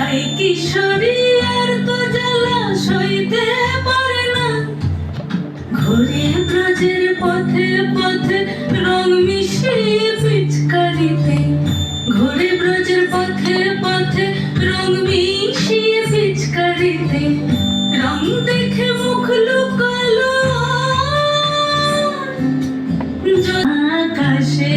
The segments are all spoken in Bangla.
রাই কিশোরী আর তো জ্বালা সইতে পারে না, ঘুরে ব্রজের পথে পথে রং মিশিয়ে পিচকারিতে, ঘুরে ব্রজের পথে পথে রং মিশিয়ে পিচকারিতে, রং দেখে মুখ লুকালো আকাশে,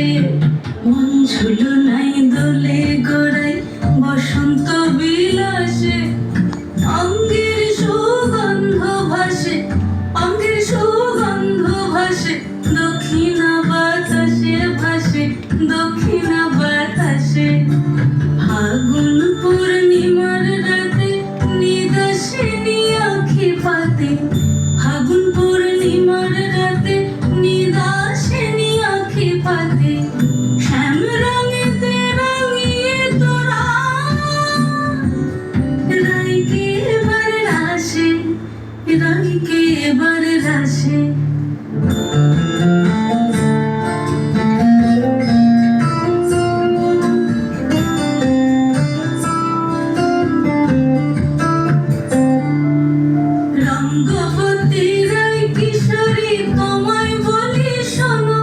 মন ঝুলনাই দোলে গোড়াই বসন্ত বিলাসে, অঙ্গের সুগন্ধ ভাসে, অঙ্গের সুগন্ধ ভাসে, দক্ষিণা বাতাসে ভাসে, দক্ষিণা বাতাসে। ফাগুন পূর্ণিমার রাতে নিদাসিনী আঁখি পাতে, ফাগুন পূর্ণিমার রাতে নিদাসিনী আঁখি পাতে, শ্যাম রঙেতে রাঙিয়ে তোরা রাইকে এবার রাশে, রাইকে এবার রাশে। রঙ্গবতী রাই কিশোরী তোমায় বলি শোনো,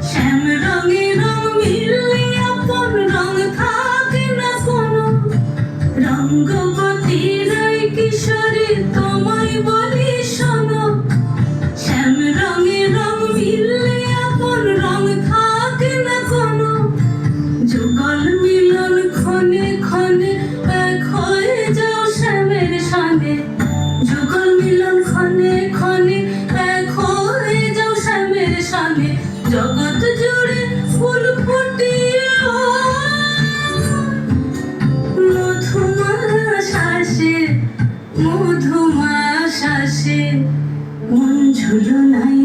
শ্যাম রঙে রং মিললে আপন রং থাকে না কোনো। রঙ্গবতী রাই কিশোরী তোমায় বলি শোনো, শ্যাম রঙে রং মিললে আপন রং থাকে না কোনো। যুগল মিলন ক্ষণে ক্ষণে এক হয়ে যাও শ্যামের সনে, যুগল মিলন ক্ষণে ক্ষণে এক হয়ে যাও শ্যামের সনে। জগৎ জুড়ে ফুল ফুটিয়ে মধুমা শ্বাসে, মধুমা শ্বাসে, মন ঝুলনাই